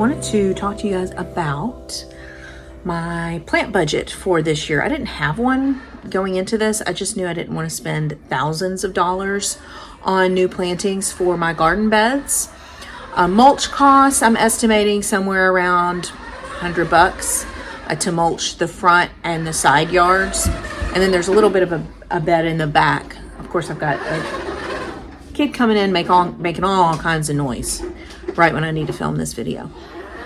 wanted to talk to you guys about my plant budget for this year. I didn't have one going into this. I just knew I didn't want to spend thousands of dollars on new plantings for my garden beds. Mulch costs, I'm estimating somewhere around $100 to mulch the front and the side yards. And then there's a little bit of a bed in the back. Of course, I've got a kid coming in making all kinds of noise right when I need to film this video.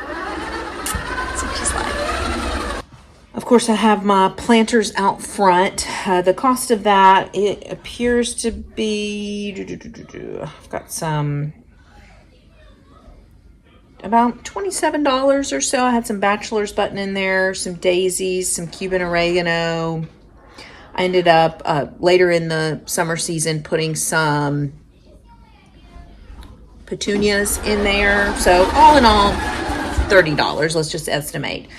That's what she's like. Of course, I have my planters out front. The cost of that, it appears to be, I've got some, about $27 or so. I had some bachelor's button in there, some daisies, some Cuban oregano. I ended up later in the summer season putting some petunias in there. So all in all, $30, let's just estimate.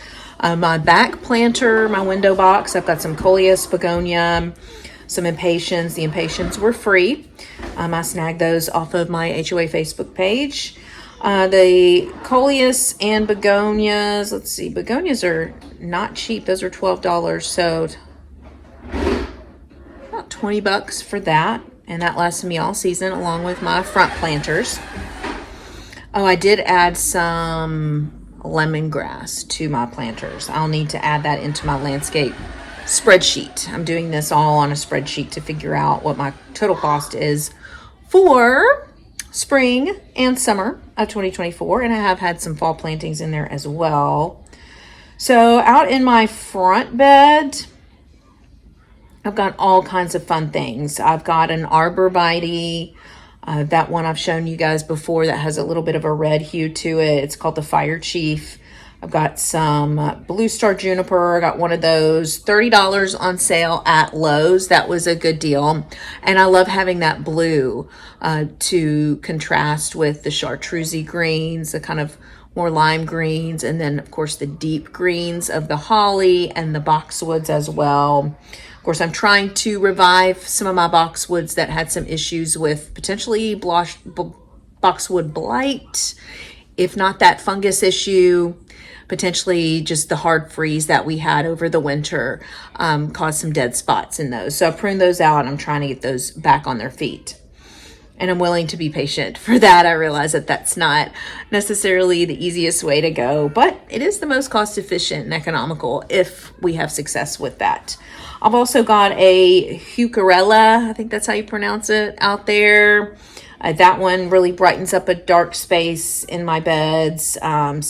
My back planter, my window box, I've got some Coleus begonia, some impatiens. The impatiens were free. I snagged those off of my HOA Facebook page. The Coleus and begonias, let's see, begonias are not cheap. Those are $12. So about $20 for that. And that lasted me all season along with my front planters. Oh, I did add some lemongrass to my planters. I'll need to add that into my landscape spreadsheet. I'm doing this all on a spreadsheet to figure out what my total cost is for spring and summer of 2024. And I have had some fall plantings in there as well. So out in my front bed, I've got all kinds of fun things. I've got an arborvitae, that one I've shown you guys before that has a little bit of a red hue to it. It's called the Fire Chief. I've got some Blue Star Juniper. I got one of those, $30 on sale at Lowe's. That was a good deal. And I love having that blue to contrast with the chartreusey greens, the kind of more lime greens, and then of course the deep greens of the holly and the boxwoods as well. Of course, I'm trying to revive some of my boxwoods that had some issues with potentially boxwood blight. If not that fungus issue, potentially just the hard freeze that we had over the winter caused some dead spots in those. So I pruned those out and I'm trying to get those back on their feet. And I'm willing to be patient for that. I realize that that's not necessarily the easiest way to go, but it is the most cost efficient and economical if we have success with that. I've also got a Heucherella, I think that's how you pronounce it, out there. That one really brightens up a dark space in my beds. Some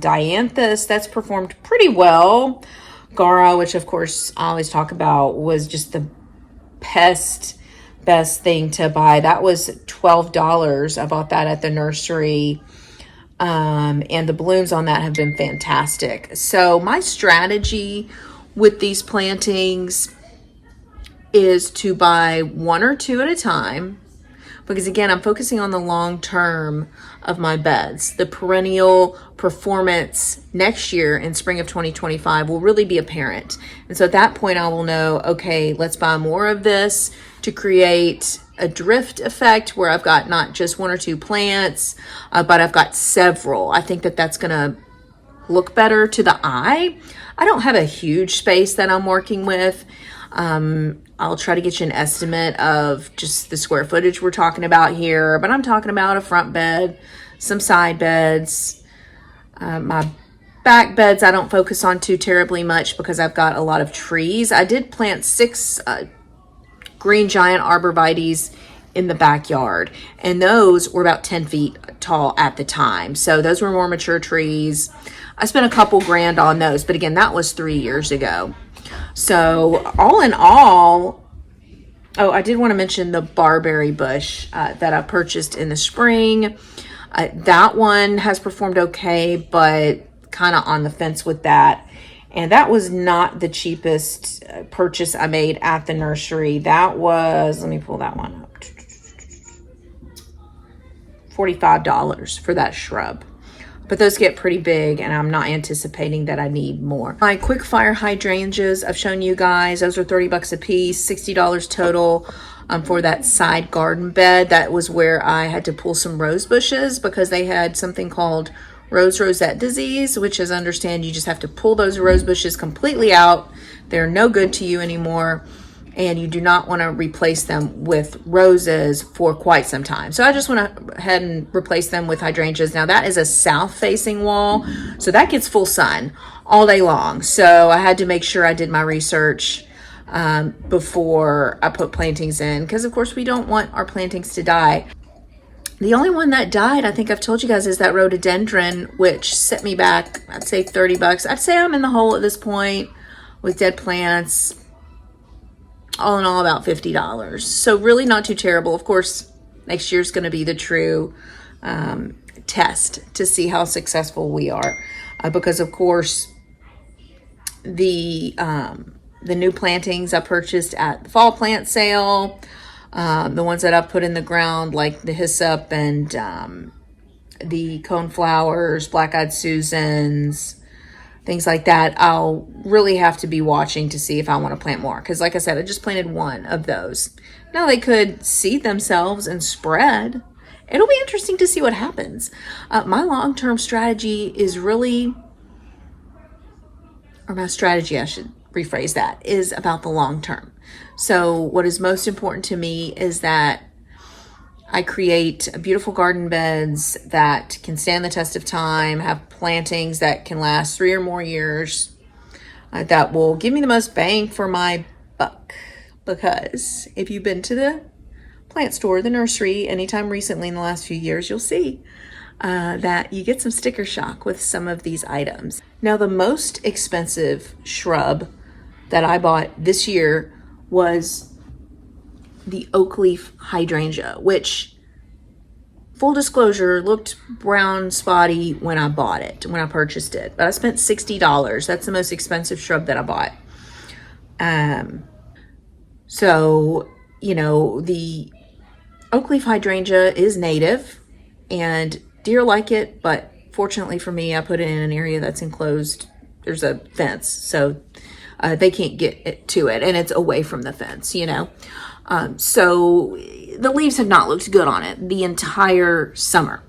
Dianthus, that's performed pretty well. Gara, which of course I always talk about, was just the best thing to buy. That was $12. I bought that at the nursery. And the blooms on that have been fantastic. So my strategy with these plantings is to buy one or two at a time, because again, I'm focusing on the long term of my beds. The perennial performance next year in spring of 2025 will really be apparent. And so at that point I will know, okay, let's buy more of this to create a drift effect where I've got not just one or two plants, but I've got several. I think that that's gonna look better to the eye. I don't have a huge space that I'm working with. I'll try to get you an estimate of just the square footage we're talking about here, but I'm talking about a front bed, some side beds. My back beds I don't focus on too terribly much because I've got a lot of trees. I did plant 6 green giant arborvitaes in the backyard, and those were about 10 feet tall at the time. So those were more mature trees. I spent a couple grand on those, but again, that was 3 years ago. So all in all, oh, I did want to mention the barberry bush that I purchased in the spring. That one has performed okay, but kind of on the fence with that. And that was not the cheapest purchase I made at the nursery. That was, let me pull that one up, $45 for that shrub. But those get pretty big and I'm not anticipating that I need more. My quick fire hydrangeas, I've shown you guys, those are $30 a piece, $60 total for that side garden bed. That was where I had to pull some rose bushes because they had something called rose rosette disease, which is, understand, you just have to pull those rose bushes completely out. They're no good to you anymore, and you do not want to replace them with roses for quite some time. So I just went ahead and replaced them with hydrangeas. Now that is a south facing wall, so that gets full sun all day long. So I had to make sure I did my research before I put plantings in, because of course we don't want our plantings to die. The only one that died, I think I've told you guys, is that rhododendron, which set me back, I'd say $30. I'd say I'm in the hole at this point with dead plants. All in all, about $50. So really not too terrible. Of course, next year's going to be the true test to see how successful we are. Because of course, the new plantings I purchased at the fall plant sale, the ones that I've put in the ground, like the hyssop and the coneflowers, black-eyed Susans, things like that, I'll really have to be watching to see if I want to plant more. Because like I said, I just planted one of those. Now they could seed themselves and spread. It'll be interesting to see what happens. My long-term strategy is really, or my strategy, I should rephrase that, is about the long term. So what is most important to me is that I create beautiful garden beds that can stand the test of time, have plantings that can last 3 or more years, that will give me the most bang for my buck. Because if you've been to the plant store, the nursery, anytime recently in the last few years, you'll see that you get some sticker shock with some of these items. Now, the most expensive shrub that I bought this year was the oak leaf hydrangea, which, full disclosure, looked brown spotty when I bought it, when I purchased it. But I spent $60. That's the most expensive shrub that I bought. So, you know, the oak leaf hydrangea is native and deer like it, but fortunately for me, I put it in an area that's enclosed. There's a fence, so they can't get to it, and it's away from the fence, you know. So the leaves have not looked good on it the entire summer.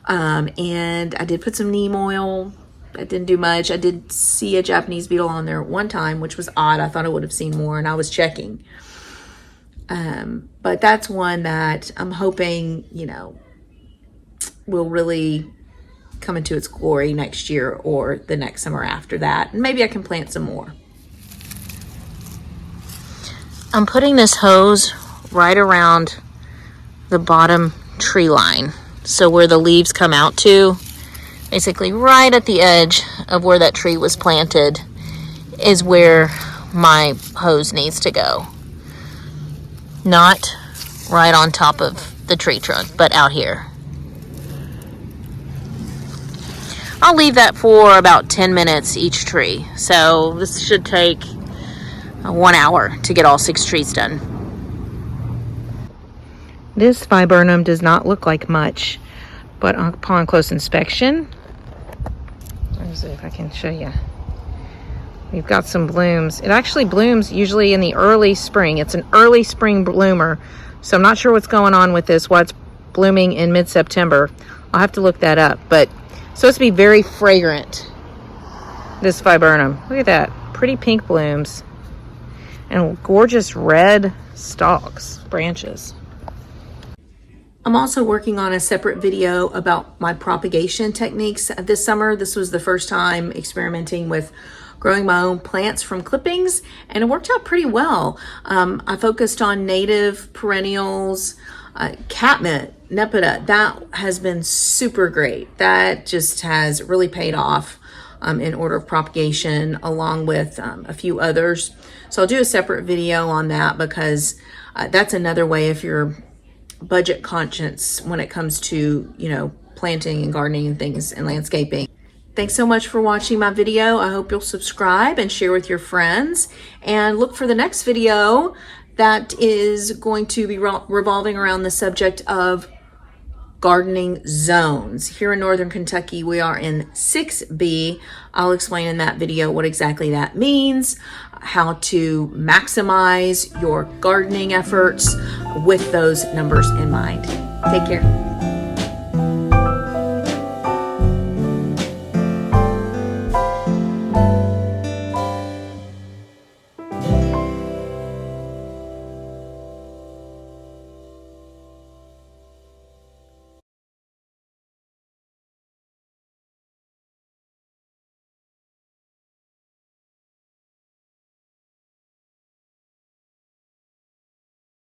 And I did put some neem oil. That didn't do much. I did see a Japanese beetle on there one time, which was odd. I thought I would have seen more, and I was checking. But that's one that I'm hoping, you know, will really come into its glory next year or the next summer after that. And maybe I can plant some more. I'm putting this hose right around the bottom tree line. So where the leaves come out to, basically right at the edge of where that tree was planted, is where my hose needs to go. Not right on top of the tree trunk, but out here. I'll leave that for about 10 minutes each tree. So this should take 1 hour to get all 6 trees done. This viburnum does not look like much, but upon close inspection, let's see if I can show you. We've got some blooms. It actually blooms usually in the early spring. It's an early spring bloomer, so I'm not sure what's going on with this, why it's blooming in mid-September. I'll have to look that up, but it's supposed to be very fragrant, this viburnum. Look at that, pretty pink blooms. And gorgeous red stalks, branches. I'm also working on a separate video about my propagation techniques this summer. This was the first time experimenting with growing my own plants from clippings, and it worked out pretty well. I focused on native perennials, catmint, nepeta. That has been super great. That just has really paid off in order of propagation, along with a few others. So I'll do a separate video on that, because that's another way, if you're budget conscious when it comes to, you know, planting and gardening and things and landscaping. Thanks so much for watching my video. I hope you'll subscribe and share with your friends, and look for the next video that is going to be revolving around the subject of gardening zones. Here in Northern Kentucky, we are in 6B. I'll explain in that video what exactly that means, how to maximize your gardening efforts with those numbers in mind. Take care.